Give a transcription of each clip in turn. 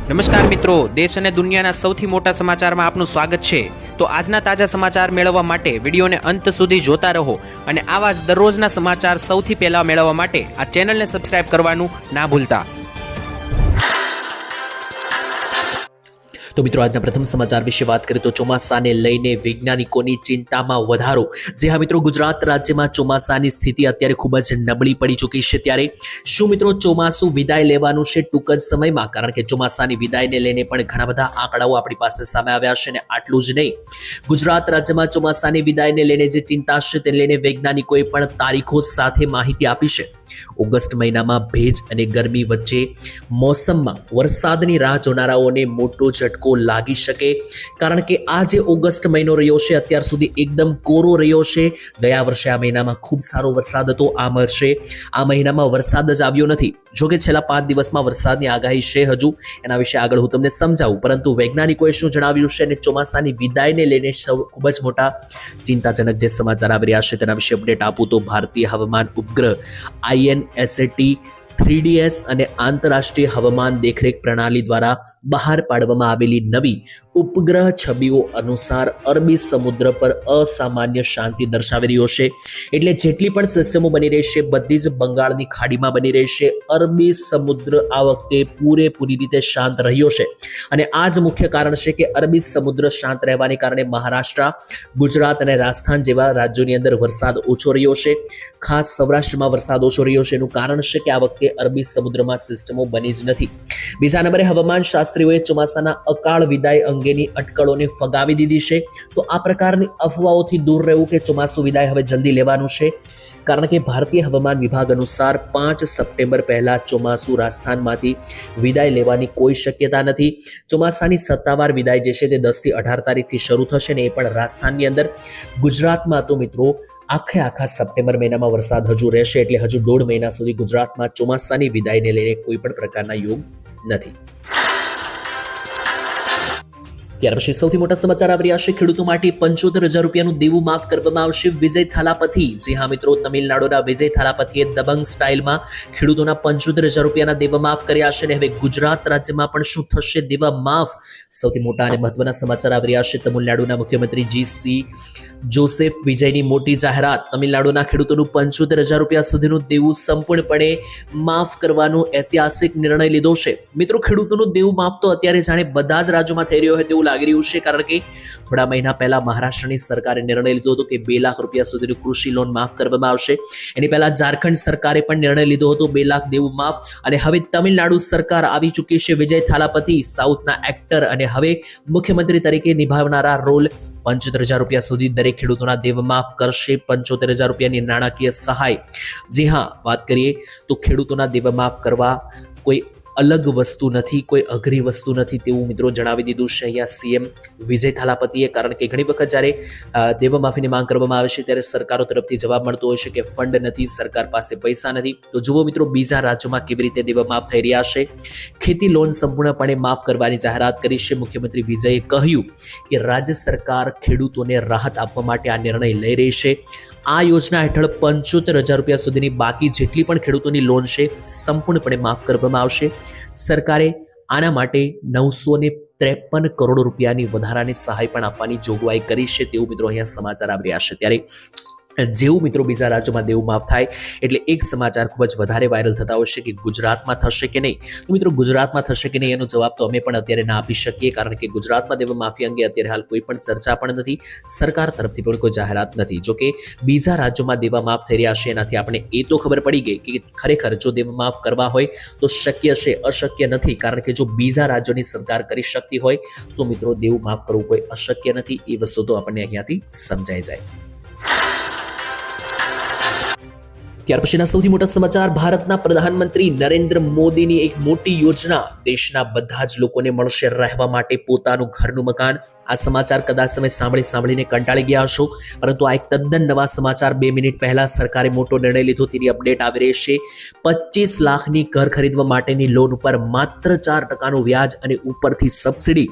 નમસ્કાર મિત્રો, દેશ અને દુનિયાના સૌથી મોટા સમાચારમાં આપનું સ્વાગત છે। તો આજના તાજા સમાચાર મેળવવા માટે વિડીયોને અંત સુધી જોતા રહો અને આવા જ દરરોજના સમાચાર સૌથી પહેલા મેળવવા માટે આ ચેનલને સબસ્ક્રાઇબ કરવાનું ના ભૂલતા। તો મિત્રો આજના પ્રથમ સમાચાર વિશે વાત કરીએ તો ચોમાસાને લઈને વૈજ્ઞાનિકોની ચિંતામાં વધારો। જે હા મિત્રો, ગુજરાત રાજ્યમાં ચોમાસાની સ્થિતિ અત્યારે ખૂબ જ નબળી પડી ચૂકી છે। ત્યારે શું મિત્રો ચોમાસું વિદાય લેવાનું છે ટૂંક જ સમયમાં? કારણ કે ચોમાસાની વિદાયને લઈને પણ ઘણા બધા આંકડાઓ આપણી પાસે સામે આવ્યા છે અને આટલું જ નહીં, ગુજરાત રાજ્યમાં ચોમાસાની વિદાયને લઈને જે ચિંતા છે તેને લઈને વૈજ્ઞાનિકોએ પણ તારીખો સાથે માહિતી આપી છે। ઓગસ્ટ મહિનામાં ભેજ અને ગરમી વચ્ચે મોસમમાં વરસાદની રાહ જોનારાઓને મોટો ઝટકો લાગી શકે, કારણ કે આ જે ઓગસ્ટ મહિનો રહ્યો છે અત્યાર સુધી એકદમ કોરો રહ્યો છે। ગયા વર્ષે આ મહિનામાં ખૂબ સારો વરસાદ હતો, આ વર્ષે આ મહિનામાં વરસાદ જ આવ્યો નથી। જોકે છેલ્લા 5 દિવસમાં વરસાદની આગાહી છે, હજુ એના વિશે આગળ હું તમને સમજાવું, પરંતુ વૈજ્ઞાનિકોએ શું જણાવ્યું છે અને ચોમાસાની વિદાયને લઈને ખૂબ જ મોટા ચિંતાજનક જે સમાચાર આવી રહ્યા છે તેના વિશે અપડેટ આપું તો ભારતીય હવામાન ઉપગ્રહ INSAT 3DS અને આંતરરાષ્ટ્રીય હવામાન દેખરેખ પ્રણાલી દ્વારા બહાર પાડવામાં આવેલી નવી ઉપગ્રહ છબીઓ અનુસાર અરબી સમુદ્ર પર અસામાન્ય શાંતિ દર્શાવી રહ્યો છે। એટલે જેટલી પણ સિસ્ટમો બની રહી છે બધી જ બંગાળની ખાડીમાં બની રહી છે। અરબી સમુદ્ર આ વખતે પૂરેપૂરી રીતે શાંત રહ્યો છે અને આ જ મુખ્ય કારણ છે કે અરબી સમુદ્ર શાંત રહેવાને કારણે મહારાષ્ટ્ર, ગુજરાત અને રાજસ્થાન જેવા રાજ્યોની અંદર વરસાદ ઓછો રહ્યો છે। ખાસ સૌરાષ્ટ્રમાં વરસાદ ઓછો રહ્યો છે, એનું કારણ છે કે આ વખતે અરબી સમુદ્રમાં સિસ્ટમો બની જ નથી। બીજા નંબરે હવામાન શાસ્ત્રીઓએ ચોમાસાના અકાળ વિદાય અંગેની અટકળોને ફગાવી દીધી છે। તો આ પ્રકારની અફવાઓથી દૂર રહેવું કે ચોમાસું વિદાય હવે જલ્દી લેવાનું છે, કારણ કે ભારતીય હવામાન વિભાગ અનુસાર 5 સપ્ટેમ્બર પહેલા ચોમાસું રાજસ્થાનમાંથી વિદાય લેવાની કોઈ શક્યતા નથી। ચોમાસાની સત્તાવાર વિદાય જે છે તે 10 થી 18 તારીખથી શરૂ થશે ને એ પણ રાજસ્થાનની અંદર। ગુજરાતમાં તો મિત્રો આખા સપ્ટેમ્બર મહિનામાં વરસાદ હજુ રહેશે, એટલે હજુ 1.5 મહિના સુધી ગુજરાતમાં ચોમાસાની વિદાયને લઈને કોઈ પણ પ્રકારના યોગ નથી। ત્યાર પછી સૌથી મોટા સમાચાર આવી રહ્યા છે। ખેડૂતો માટે 75,000 રૂપિયાનું દેવું માફ કરવામાં આવશે। વિજય થાલાપતિ, જી હા મિત્રો, તમિલનાડુના વિજય થાલાપતિએ દબંગ સ્ટાઇલમાં ખેડૂતોના 75,000 રૂપિયાના દેવા માફ કર્યા છે અને હવે ગુજરાત રાજ્યમાં પણ શું થશે દેવા માફ? સૌથી મોટા અને મહત્વના સમાચાર આવી રહ્યા છે। તમિલનાડુના મુખ્યમંત્રી GC જોસેફ વિજયની મોટી જાહેરાત। તમિલનાડુના ખેડૂતોનું 75,000 રૂપિયા સુધીનું દેવું સંપૂર્ણપણે માફ કરવાનો ઐતિહાસિક નિર્ણય લીધો છે। મિત્રો, ખેડૂતોનું દેવું માફ તો અત્યારે જાણે બધા જ રાજ્યોમાં થઈ રહ્યો હોય તેવું લાગી રહ્યું છે, કારણ કે થોડા મહિના પહેલા મહારાષ્ટ્રની સરકારે નિર્ણય લીધો હતો કે 2 લાખ રૂપિયા સુધીની કૃષિ લોન માફ કરવામાં આવશે। એની પહેલા ઝારખંડ સરકારે પણ નિર્ણય લીધો હતો 2 લાખ દેવું માફ, અને હવે તમિલનાડુ સરકાર આવી ચૂકી છે। વિજય થાલાપતિ સાઉથના એક્ટર અને હવે મુખ્યમંત્રી તરીકે નિભાવનારા રોલ 75,000 રૂપિયા સુધી દરેક ખેડૂતોના દેવા માફ કરશે। 75,000 રૂપિયાની નાણાકીય સહાય। જી હા, વાત કરીએ તો ખેડૂતોના દેવા માફ કરવા કોઈ અલગ વસ્તુ નથી, કોઈ અઘરી વસ્તુ નથી તેવું મિત્રો જણાવી દીધું છે અહીંયા CM વિજય થાલાપતિએ, કારણ કે ઘણી વખત જ્યારે દેવા માફીની માંગ કરવામાં આવે છે ત્યારે સરકારો તરફથી જવાબ મળતો હોય છે કે ફંડ નથી, સરકાર પાસે પૈસા નથી। તો જુઓ મિત્રો, બીજા રાજ્યોમાં કેવી રીતે દેવા માફ થઈ રહ્યા છે। ખેતી લોન સંપૂર્ણપણે માફ કરવાની જાહેરાત કરી છે। મુખ્યમંત્રી વિજયે કહ્યું કે રાજ્ય સરકાર ખેડૂતોને રાહત આપવા માટે આ નિર્ણય લઈ રહી છે। આ યોજના હેઠળ 75,000 રૂપિયા સુધીની બાકી જેટલી પણ ખેડૂતોની લોન છે સંપૂર્ણપણે માફ કરવામાં આવશે। સરકારે આના માટે 953 કરોડ રૂપિયાની વધારાની સહાય પણ આપવાની જોગવાઈ કરી છે તેવું મિત્રો અહીંયા સમાચાર આવી રહ્યા છે। ત્યારે જેવું મિત્રો બીજા રાજ્યોમાં દેવું માફ થાય એટલે એક સમાચાર ખૂબ જ વધારે વાયરલ થતા હોય છે કે ગુજરાતમાં થશે કે નહીં। તો મિત્રો, ગુજરાતમાં થશે કે નહીં એનો જવાબ તો અમે પણ અત્યારે ના આપી શકીએ, કારણ કે ગુજરાતમાં દેવા માફી અંગે અત્યારે હાલ કોઈ પણ ચર્ચા પણ નથી, સરકાર તરફથી પણ કોઈ જાહેરાત નથી। જોકે બીજા રાજ્યોમાં દેવા માફ થઈ રહ્યા છે એનાથી આપણે એ તો ખબર પડી ગઈ કે ખરેખર જો દેવા માફ કરવા હોય તો શક્ય છે, અશક્ય નથી, કારણ કે જો બીજા રાજ્યોની સરકાર કરી શકતી હોય તો મિત્રો દેવું માફ કરવું કોઈ અશક્ય નથી। એ વસ્તુ તો આપણને અહીંયાથી સમજાઈ જાય। ત્યાર પછીના સૌથી મોટા સમાચાર। ભારતના પ્રધાનમંત્રી નરેન્દ્ર મોદીની એક મોટી યોજના, દેશના બધા જ લોકોને મળશે રહેવા માટે પોતાનું ઘરનું મકાન। આ સમાચાર કદાચ તમે સાંભળીને કંટાળી ગયા હશો, પરંતુ આ એક તદ્દન નવા સમાચાર। 2 મિનિટ પહેલા સરકારે મોટો નિર્ણય લીધો, તેની અપડેટ આવી રહી છે। 25 લાખની ઘર ખરીદવા માટેની લોન ઉપર માત્ર 4% વ્યાજ અને ઉપરથી સબસિડી,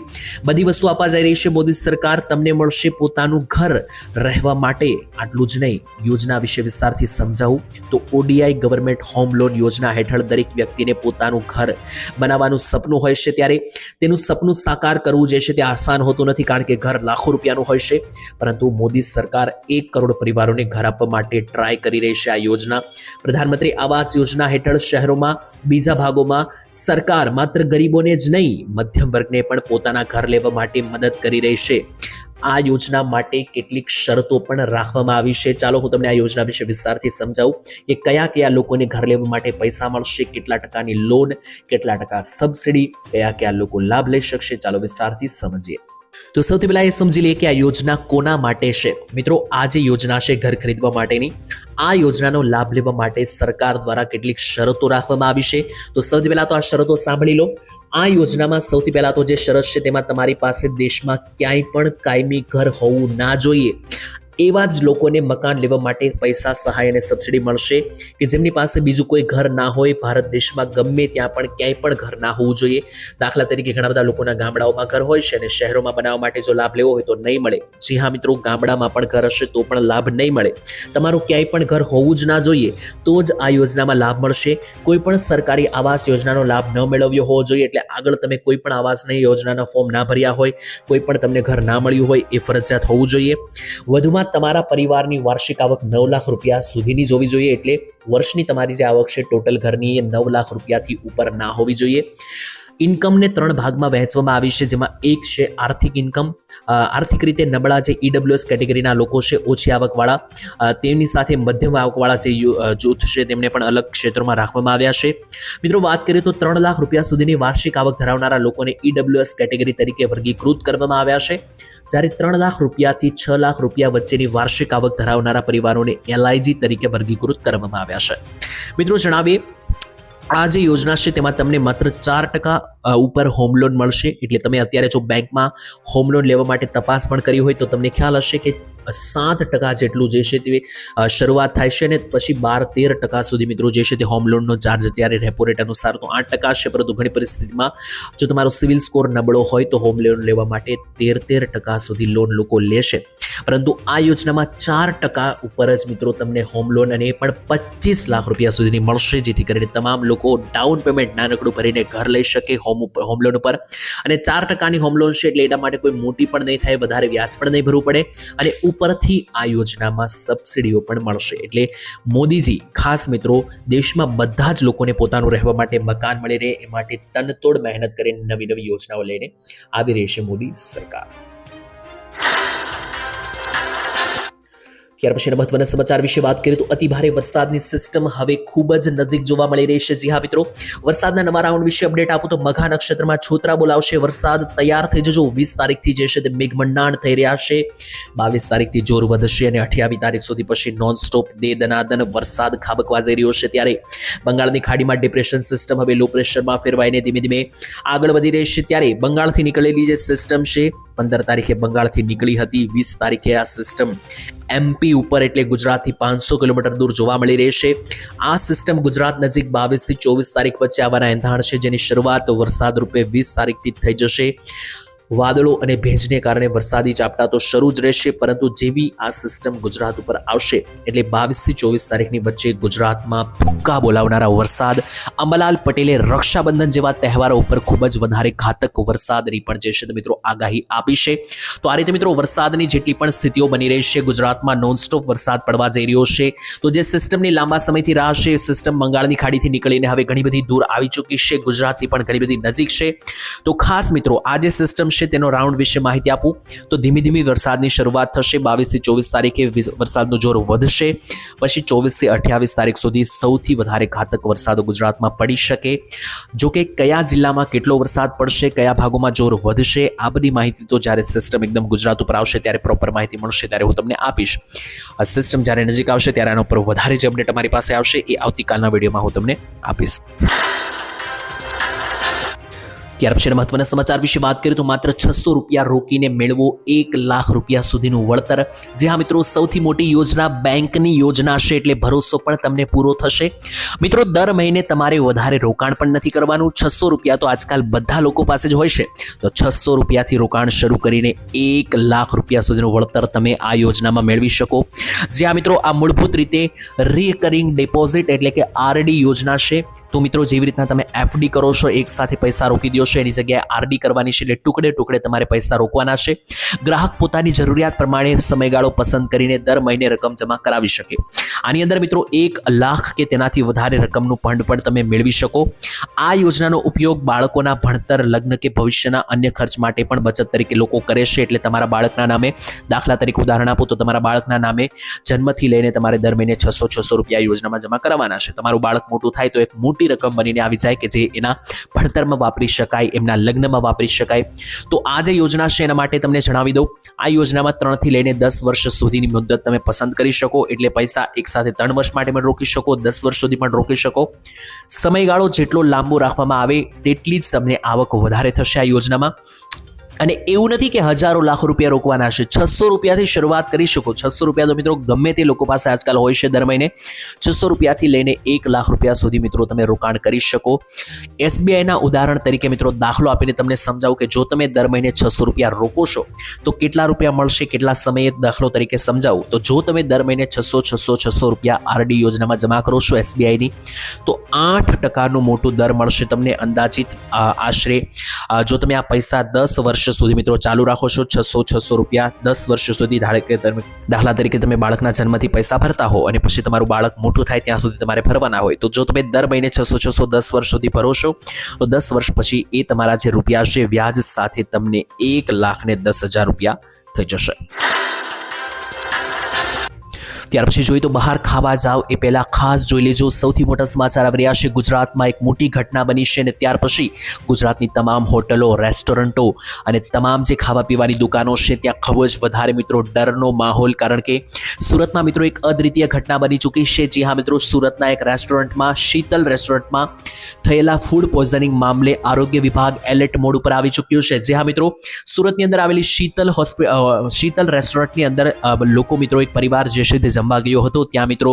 બધી વસ્તુ આપવા જઈ રહી છે મોદી સરકાર। તમને મળશે પોતાનું ઘર રહેવા માટે। આટલું જ નહીં, યોજના વિશે વિસ્તારથી સમજાવું તો ODI ગવર્મેન્ટ હોમ લોન યોજના હેઠળ દરેક વ્યક્તિને પોતાનું ઘર બનાવવાનું સપનું હોય છે, ત્યારે તેનું સપનું સાકાર કરવું જે છે તે આસાન હોતું નથી, કારણ કે ઘર લાખો રૂપિયાનું હોય છે. પરંતુ મોદી સરકાર 1 કરોડ પરિવારોને ઘર આપવા માટે ટ્રાય કરી રહી છે. આ યોજના પ્રધાનમંત્રી આવાસ યોજના હેઠળ શહેરોમાં બીજા ભાગોમાં સરકાર માત્ર ગરીબોને જ નહીં, મધ્યમ વર્ગને પણ પોતાના ઘર લેવા માટે મદદ કરી રહી છે. આ યોજના માટે કેટલીક શરતો પણ રાખવામાં આવી છે. ચાલો હું તમને આ યોજના વિશે વિસ્તારથી સમજાવું કે કયા કયા લોકોને ઘર લેવા માટે પૈસા મળશે, કેટલા ટકાની લોન, કેટલા ટકા સબસિડી, કયા કયા લોકો લાભ લઈ શકશે. ચાલો વિસ્તારથી સમજીએ. તો સૌથી પહેલા એ સમજી લઈએ કે આ યોજના કોના માટે છે. મિત્રો, આ જે યોજના છે ઘર ખરીદવા માટેની, આ યોજનાનો લાભ લેવા માટે સરકાર દ્વારા કેટલીક શરતો રાખવામાં આવી છે. તો સૌથી પહેલા તો આ શરતો સાંભળી લો. આ યોજનામાં સૌથી પહેલા તો જે શરત છે તેમાં તમારી પાસે દેશમાં ક્યાંય પણ કાયમી ઘર હોવું ના જોઈએ. એવા જ લોકોને મકાન લેવા માટે પૈસા, સહાય અને સબસિડી મળશે કે જેમની પાસે બીજું કોઈ ઘર ના હોય. ભારત દેશમાં ગમે ત્યાં પણ ક્યાંય પણ ઘર ના હોવું જોઈએ. દાખલા તરીકે ઘણા બધા લોકોના ગામડાઓમાં ઘર હોય છે અને શહેરોમાં બનાવવા માટે જો લાભ લેવો હોય તો નહીં મળે. જી હા મિત્રો, ગામડામાં પણ ઘર હશે તો પણ લાભ નહીં મળે. તમારું ક્યાંય પણ ઘર હોવું જ ના જોઈએ, તો જ આ યોજનામાં લાભ મળશે. કોઈ પણ સરકારી આવાસ યોજનાનો લાભ ન મેળવ્યો હોવો જોઈએ, એટલે આગળ તમે કોઈ પણ આવાસની યોજનાના ફોર્મ ના ભર્યા હોય, કોઈ પણ તમને ઘર ના મળ્યું હોય, એ ફરજિયાત હોવું જોઈએ. વધુમાં તમારા પરિવારની વાર્ષિક આવક 9 લાખ રૂપિયા સુધીની જ હોવી જોઈએ. એટલે વર્ષની તમારી જે આવક છે ટોટલ ઘરની એ 9 લાખ રૂપિયાથી ઉપર ના હોવી જોઈએ. ઇન્કમને 3 ભાગમાં વહેંચવામાં આવી છે, જેમાં એક છે આર્થિક ઇન્કમ. આર્થિક રીતે નબળા જે EWS કેટેગરીના લોકો છે, ઓછી આવકવાળા, તેમની સાથે મધ્યમ આવકવાળા જે જૂથ છે તેમને પણ અલગ ક્ષેત્રોમાં રાખવામાં આવ્યા છે. મિત્રો, વાત કરીએ તો 3 લાખ રૂપિયા સુધીની વાર્ષિક આવક ધરાવનારા લોકોને EWS કેટેગરી તરીકે વર્ગીકૃત કરવામાં આવ્યા છે. જ્યારે 3 લાખ રૂપિયાથી 6 લાખ રૂપિયા વચ્ચેની વાર્ષિક આવક ધરાવનારા પરિવારોને LIG તરીકે વર્ગીકૃત કરવામાં આવ્યા છે. મિત્રો, જણાવીએ આ જે યોજના છે તેમાં તમને માત્ર 4% ઉપર હોમ લોન મળશે. એટલે તમે અત્યારે જો બેંકમાં હોમ લોન લેવા માટે તપાસ પણ કરી હોય તો તમને ખ્યાલ હશે કે 7% જેટલું જે છે તે શરૂઆત થાય છે અને પછી 12-13% સુધી મિત્રો જે છે તે હોમ લોનનો ચાર્જ અત્યારે રેપો રેટ અનુસાર તો 8% છે. પરંતુ ઘણી પરિસ્થિતિમાં જો તમારો સિવિલ સ્કોર નબળો હોય તો હોમ લોન લેવા માટે 13% સુધી લોન લોકો લેશે. પરંતુ આ યોજનામાં 4% ઉપર જ મિત્રો તમને હોમ લોન અને એ પણ 25 લાખ રૂપિયા સુધીની મળશે, જેથી કરીને તમામ લોકો ડાઉન પેમેન્ટ નાનકડું ભરીને ઘર લઈ શકે હોમ લોન ઉપર. અને 4%ની હોમ લોન છે એટલે એના માટે કોઈ મોટી પણ નહીં થાય, વધારે વ્યાજ પણ નહીં ભરવું પડે અને ઉપરથી આ યોજનામાં સબસિડીઓ પણ મળશે. એટલે મોદીજી ખાસ મિત્રો દેશમાં બધા જ લોકોને પોતાનું રહેવા માટે મકાન મળી રહે એ માટે તનતોડ મહેનત કરીને નવી નવી યોજનાઓ લઈને આવી રહી છે મોદી સરકાર. ત્યાર પછીના મહત્વના સમાચાર વિશે વાત કરીએ તો અતિભારે વરસાદની સિસ્ટમ હવે ખૂબ જ નજીક જોવા મળી રહી છે. જી હા મિત્રો, વરસાદના નવા રાઉન્ડ વિશે અપડેટ આપું તો મઘા નક્ષત્રમાં છોતરા બોલાવશે વરસાદ. તૈયાર થઈ જજો. 20 તારીખથી જે છે તે મેઘમંડાણ થઈ રહ્યા છે. 22 તારીખથી જોર વધશે અને 28 તારીખ સુધી પછી નોન સ્ટોપ દે દનાદન વરસાદ ખાબકવા જઈ રહ્યો છે. ત્યારે બંગાળની ખાડીમાં ડિપ્રેશન સિસ્ટમ હવે લો પ્રેશરમાં ફેરવાઈને ધીમે ધીમે આગળ વધી રહી છે. ત્યારે બંગાળથી નીકળેલી જે સિસ્ટમ છે 15 તારીખે બંગાળથી નીકળી હતી. 20 તારીખે આ સિસ્ટમ MP ઉપર એટલે ગુજરાતથી 500 કિલોમીટર દૂર જોવા મળી રહેશે. આ સિસ્ટમ ગુજરાત નજીક 22 થી 24 તારીખ વચ્ચે આવવાના એંધાણ છે, જેની શરૂઆત વરસાદ રૂપે 20 તારીખથી થઈ જશે. વાદળો અને ભેજને કારણે વરસાદી ઝાપટા તો શરૂ જ રહેશે, પરંતુ જેવી આ સિસ્ટમ ગુજરાત ઉપર આવશે એટલે 22 થી 24 તારીખની વચ્ચે ગુજરાતમાં ભૂક્કા બોલાવનારા વરસાદ, અંબાલાલ પટેલે રક્ષાબંધન જેવા તહેવારો ઉપર ખૂબ જ વધારે ઘાતક વરસાદની પણ જે છે મિત્રો આગાહી આપી છે. તો આ રીતે મિત્રો વરસાદની જેટલી પણ સ્થિતિઓ બની રહી છે, ગુજરાતમાં નોનસ્ટોપ વરસાદ પડવા જઈ રહ્યો છે. તો જે સિસ્ટમની લાંબા સમયથી રાહ છે, સિસ્ટમ બંગાળની ખાડીથી નીકળીને હવે ઘણી બધી દૂર આવી ચૂકી છે, ગુજરાતથી પણ ઘણી બધી નજીક છે. તો ખાસ મિત્રો આ જે સિસ્ટમ છે તેનો રાઉન્ડ વિશે માહિતી આપું તો ધીમી ધીમી વરસાદની શરૂઆત થશે. 22 થી 24 તારીખે વરસાદનું જોર વધશે, પછી 24 થી 28 તારીખ સુધી સૌથી વધારે ઘાતક વરસાદ ગુજરાતમાં પડી શકે. જો કે કયા જિલ્લામાં કેટલો વરસાદ પડશે, કયા ભાગોમાં જોર વધશે, આ બધી માહિતી તો જ્યારે સિસ્ટમ એકદમ ગુજરાત ઉપર આવશે ત્યારે પ્રોપર માહિતી મળશે ત્યારે હું તમને આપીશ. આ સિસ્ટમ જ્યારે નજીક આવશે ત્યારે આના ઉપર વધારે જે અપડેટ અમારી પાસે આવશે એ આવતીકાલના વિડીયોમાં હું તમને આપીશ. ત્યાર પછી મહત્વના સમાચાર વિશે વાત કરીએ તો માત્ર 600 રૂપિયા રોકીને મેળવો 1 લાખ રૂપિયા સુધીનું વળતર. જે હા મિત્રો, સૌથી મોટી યોજના બેંકની યોજના છે, એટલે ભરોસો પણ તમને પૂરો થશે. મિત્રો, દર મહિને તમારે વધારે રોકાણ પણ નથી કરવાનું. 600 રૂપિયા તો આજકાલ બધા લોકો પાસે જ હોય છે, તો 600 રૂપિયાથી રોકાણ શરૂ કરીને 1 લાખ રૂપિયા સુધીનું વળતર તમે આ યોજનામાં મેળવી શકો. જે હા મિત્રો, આ મૂળભૂત રીતે રિકરિંગ ડિપોઝિટ એટલે કે આરડી યોજના છે. તો મિત્રો, જેવી રીતના તમે એફડી કરો છો, એક સાથે પૈસા રોકી દો છો, એની જગ્યાએ આરડી કરવાની છે, એટલે ટુકડે ટુકડે તમારે પૈસા રોકવાના છે. ગ્રાહક પોતાની જરૂરિયાત પ્રમાણે સમયગાળો પસંદ કરીને દર મહિને રકમ જમા કરાવી શકે. આની અંદર મિત્રો 1 લાખ કે તેનાથી વધારે રકમનું ફંડ પણ તમે મેળવી શકો. આ યોજનાનો ઉપયોગ બાળકોના ભણતર, લગ્ન કે ભવિષ્યના અન્ય ખર્ચ માટે પણ બચત તરીકે લોકો કરે છે. એટલે તમારા બાળકના નામે, દાખલા તરીકે ઉદાહરણ આપો તો તમારા બાળકના નામે જન્મથી લઈને તમારે દર મહિને 600 રૂપિયા યોજનામાં જમા કરવાના છે. તમારું બાળક મોટું થાય તો એક મોટી રકમ બનીને આવી જાય કે જે એના ભણતરમાં વાપરી શકાય, એમના લગ્નમાં વાપરી શકાય. તો આ જે યોજના છે એના માટે તમને જણાવી દઉં, આ યોજનામાં 3 થી લઈને 10 વર્ષ સુધીની મુદત તમે પસંદ કરી શકો. એટલે પૈસા એક સાથે 3 વર્ષ માટે પણ રોકી શકો, 10 વર્ષ સુધી પણ રોકી શકો. સમયગાળો જેટલો લાંબો રાખવામાં આવે તેટલી જ તમને આવક વધારે થશે આ યોજનામાં. અને એવું નથી કે હજારો લાખ રૂપિયા રોકવાના છે. 600 રૂપિયાથી શરૂઆત કરી શકો. 600 રૂપિયા તો મિત્રો ગમે તે લોકો પાસે આજકાલ હોય છે. દર મહિને 600 રૂપિયાથી લઈને 1 લાખ રૂપિયા સુધી મિત્રો તમે રોકાણ કરી શકો. SBIના ઉદાહરણ તરીકે મિત્રો દાખલો આપીને તમને સમજાવું કે જો તમે દર મહિને 600 રૂપિયા રોકો છો તો કેટલા રૂપિયા મળશે, કેટલા સમયે, દાખલો તરીકે સમજાવું તો જો તમે દર મહિને 600 રૂપિયા આરડી યોજનામાં જમા કરો છો SBIની, તો 8% મોટું દર મળશે તમને અંદાજિત. આશરે જો તમે આ પૈસા 10 વર્ષ સુધી મિત્રો ચાલુ રાખો છો, 600 રૂપિયા 10 વર્ષ સુધી, દાખલા તરીકે તમે બાળકના જન્મથી પૈસા ભરતા હો અને પછી તમારું બાળક મોટું થાય ત્યાં સુધી તમારે ભરવાના હોય, તો જો તમે દર મહિને 600 10 વર્ષ સુધી ભરો છો તો 10 વર્ષ પછી એ તમારા જે રૂપિયા છે વ્યાજ સાથે તમને 1,10,000 રૂપિયા થઈ જશે. ત્યાર પછી જોઈએ તો બહાર ખાવા જાવ એ પહેલા ખાસ જોઈ લેજો. સૌથી મોટા સમાચાર આવી રહ્યા છે. ગુજરાતમાં એક મોટી ઘટના બની છે અને ત્યાર પછી ગુજરાતની તમામ હોટલો, રેસ્ટોરન્ટો અને તમામ જે ખાવા પીવાની દુકાનો છે ત્યાં ખૂબ જ વધારે મિત્રો ડરનો માહોલ, કારણ કે સુરતમાં મિત્રો એક અદ્વિતીય ઘટના બની ચૂકી છે. જી હા મિત્રો, સુરતના એક રેસ્ટોરન્ટમાં, શીતલ રેસ્ટોરન્ટમાં થયેલા ફૂડ પોઈઝનિંગ મામલે આરોગ્ય વિભાગ એલર્ટ મોડ ઉપર આવી ચૂક્યું છે. જી હા મિત્રો, સુરતની અંદર આવેલી શીતલ રેસ્ટોરન્ટની અંદર લોકો મિત્રો, એક પરિવાર જે છે તે જમવા ગયો હતો. ત્યાં મિત્રો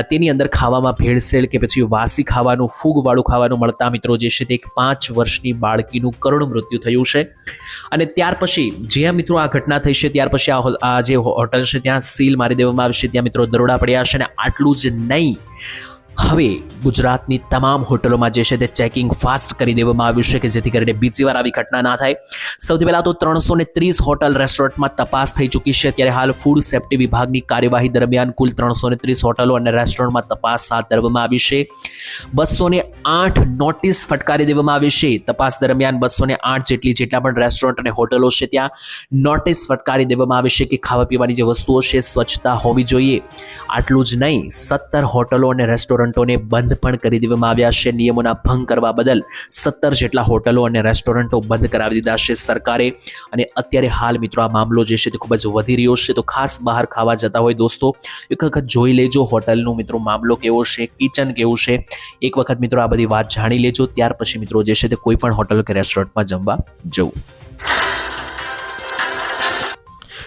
તેની અંદર ખાવામાં ભેળસેળ કે પછી વાસી ખાવાનું, ફૂગવાળું ખાવાનું મળતા મિત્રો જે છે તે એક 5 વર્ષની બાળકીનું કરુણ મૃત્યુ થયું છે. અને ત્યાર પછી જ્યાં મિત્રો આ ઘટના થઈ છે ત્યાર પછી આ જે હોટલ છે ત્યાં સીલ મારી દેવામાં આવી છે. ત્યાં મિત્રો દરોડા પડ્યા છે. અને આટલું જ નહીં, હવે ગુજરાતની તમામ હોટલોમાં જે છે તે ચેકિંગ ફાસ્ટ કરી દેવામાં આવ્યું છે કે જેથી કરીને બીજી વાર આવી ઘટના ના થાય. સૌથી પહેલાં તો 330 હોટલ, રેસ્ટોરન્ટમાં તપાસ થઈ ચૂકી છે. ત્યારે હાલ ફૂડ સેફ્ટી વિભાગની કાર્યવાહી દરમિયાન કુલ 330 હોટલો અને રેસ્ટોરન્ટમાં તપાસ હાથ ધરવામાં આવી છે. 208 નોટિસ ફટકારી દેવામાં આવી છે. તપાસ દરમિયાન 208 જેટલા પણ રેસ્ટોરન્ટ અને હોટલો છે ત્યાં નોટિસ ફટકારી દેવામાં આવી છે કે ખાવા પીવાની જે વસ્તુઓ છે સ્વચ્છતા હોવી જોઈએ. આટલું જ નહીં, 17 હોટલો અને રેસ્ટોરન્ટોને બંધ પણ કરી દેવામાં આવ્યા છે. નિયમોના ભંગ કરવા બદલ 17 જેટલા હોટલો અને રેસ્ટોરન્ટો બંધ કરાવી દીધા છે સરકારે. અને અત્યારે હાલ મિત્રો આ મામલો જે છે તે ખૂબ જ વધી રહ્યો છે. તો ખાસ બહાર ખાવા જતા હોય દોસ્તો, એક વખત જોઈ લેજો હોટલનું મિત્રો મામલો કેવો છે, કિચન કેવું છે. એક વખત મિત્રો આ બધી વાત જાણી લેજો, ત્યાર પછી મિત્રો જે છે તે કોઈ પણ હોટલ કે રેસ્ટોરન્ટમાં જમવા જવું.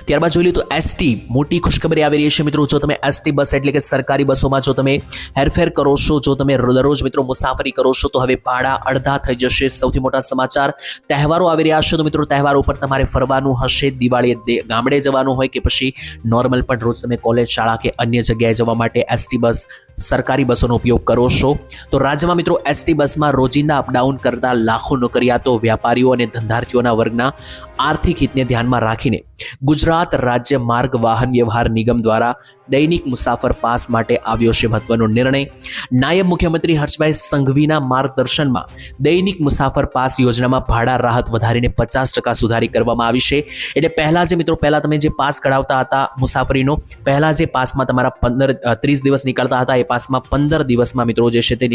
ત્યારબાદ જોઈ લો તો ST મોટી ખુશખબરી આવી રહી છે મિત્રો. જો તમે ST બસ એટલે કે સરકારી બસોમાં જો તમે હેરફેર કરો છો, જો તમે દરરોજ મિત્રો મુસાફરી કરો છો, તો હવે ભાડા અડધા થઈ જશે. સૌથી મોટા સમાચાર, તહેવારો આવી રહ્યા છે તો મિત્રો તહેવારો ઉપર તમારે ફરવાનું હશે. દિવાળીએ ગામડે જવાનું હોય કે પછી નોર્મલ પણ રોજ તમે કોલેજ, શાળા કે અન્ય જગ્યાએ જવા માટે ST બસ, સરકારી બસોનો ઉપયોગ કરો છો તો રાજ્યમાં મિત્રો ST બસમાં રોજિંદા અપડાઉન કરતા લાખો નોકરિયાતો, વ્યાપારીઓ અને ધંધાર્થીઓના વર્ગના આર્થિક હિતને ધ્યાનમાં રાખીને ગુજરાત રાજ્ય માર્ગ વાહન વ્યવહાર નિગમ દ્વારા દૈનિક મુસાફર પાસ માટે આવ્યો છે મહત્વનો નિર્ણય. નાયબ મુખ્યમંત્રી હર્ષભાઈ સંઘવીના માર્ગદર્શનમાં દૈનિક મુસાફર પાસ યોજનામાં ભાડા રાહત વધારીને 50% સુધારી કરવામાં આવી છે. એટલે પહેલા જે મિત્રો તમે જે પાસ કઢાવતા હતા મુસાફરીનો, પહેલા જે પાસમાં તમારા 30 દિવસ નીકળતા હતા, એ પાસમાં 15 દિવસમાં મિત્રો જે છે તે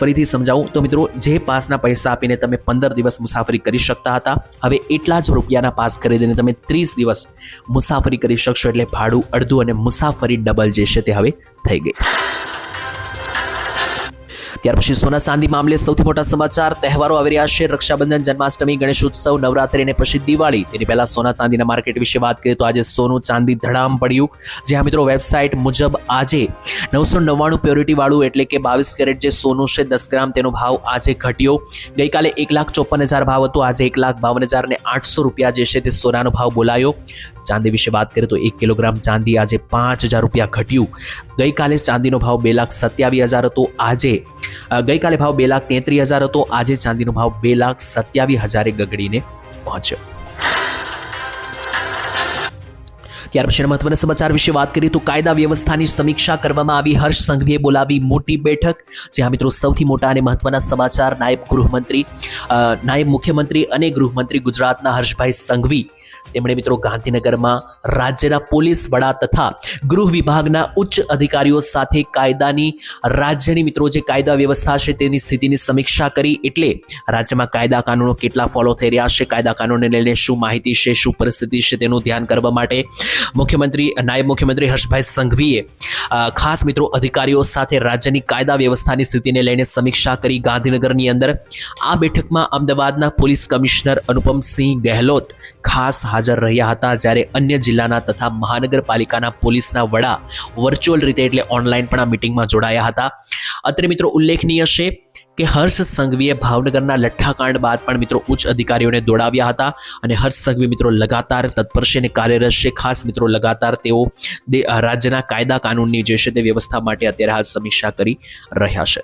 ફરીથી સમજાવું તો મિત્રો જે પાસના પૈસા આપીને તમે 15 દિવસ મુસાફરી કરી શકતા હતા, હવે એટલા જ રૂપિયાના પાસ ખરીદીને તમે 30 દિવસ મુસાફરી કરી શકશો. એટલે ભાડું અડધું અને મુસાફરી ડબલ જે છે તે હવે થઈ ગઈ. ત્યાર પછી સોના ચાંદી મામલે સૌથી મોટા સમાચાર. તહેવારો આવી રહ્યા છે. રક્ષાબંધન, જન્માષ્ટમી, ગણેશ ઉત્સવ, નવરાત્રી અને પછી દિવાળી. તેની પહેલા સોના ચાંદીના માર્કેટ વિશે વાત કરીએ તો આજે સોનું ચાંદી ધડામ પડ્યું. જ્યાં મિત્રો વેબસાઇટ મુજબ આજે 999 પ્યોરિટી વાળું એટલે કે 22 કેરેટ જે સોનું છે 10 ગ્રામ તેનો ભાવ આજે ઘટ્યો. ગઈકાલે 1,54,000 ભાવ હતો, આજે 1,52,800 રૂપિયા જે છે તે સોનાનો ભાવ બોલાયો. ચાંદી વિશે વાત કરીએ તો 1 કિલોગ્રામ ચાંદી આજે 5,000 રૂપિયા ઘટ્યું. ગઈકાલે ચાંદીનો ભાવ 2,27,000 હતો, આજે ગઈકાલે ભાવ 2,33,000 હતો, આજે ચાંદીનો ભાવ 2,27,000 ગગડીને પહોંચ્યો. ત્યાર પછી મહત્વના સમાચાર વિશે વાત કરીએ તો કાયદા વ્યવસ્થાની સમીક્ષા કરવામાં આવી. હર્ષ સંઘવીએ બોલાવી મોટી બેઠક. જ્યાં મિત્રો સૌથી મોટા અને મહત્વના સમાચાર નાયબ મુખ્યમંત્રી અને ગૃહમંત્રી ગુજરાતના હર્ષભાઈ સંઘવી તેમણે મિત્રો ગાંધીનગરમાં રાજ્યના પોલીસ વડા તથા ગૃહ વિભાગના ઉચ્ચ અધિકારીઓ સાથે રાજ્યની મિત્રો જે કાયદા વ્યવસ્થા છે તેની સ્થિતિની સમીક્ષા કરી. એટલે રાજ્યમાં કાયદા કાનૂનો કેટલા ફોલો થઈ રહ્યા છે, કાયદા કાનૂનને લઈને શું માહિતી છે, શું પરિસ્થિતિ છે તેનું ધ્યાન કરવા માટે નાયબ મુખ્યમંત્રી હર્ષભાઈ સંઘવીએ ખાસ મિત્રો અધિકારીઓ સાથે રાજ્યની કાયદા વ્યવસ્થાની સ્થિતિને લઈને સમીક્ષા કરી ગાંધીનગરની અંદર. આ બેઠકમાં અમદાવાદના પોલીસ કમિશનર અનુપમસિંહ ગહેલોત ખાસ હાજર રહ્યા હતા, જ્યારે અન્ય જિલ્લાના તથા મહાનગરપાલિકાના પોલીસના વડા વર્ચ્યુઅલ રીતે એટલે ઓનલાઈન પણ આ મિટિંગમાં જોડાયા હતા. અત્રે મિત્રો ઉલ્લેખનીય છે કે હર્ષ સંઘવીએ ભાવનગરના લઠ્ઠાકાંડ બાદ પણ મિત્રો ઉચ્ચ અધિકારીઓને દોડાવ્યા હતા અને હર્ષ સંઘવી મિત્રો લગાતાર તત્પર છે અને કાર્યરત છે. ખાસ મિત્રો લગાતાર તેઓ રાજ્યના કાયદા કાનૂનની જે છે તે વ્યવસ્થા માટે અત્યારે હાલ સમીક્ષા કરી રહ્યા છે.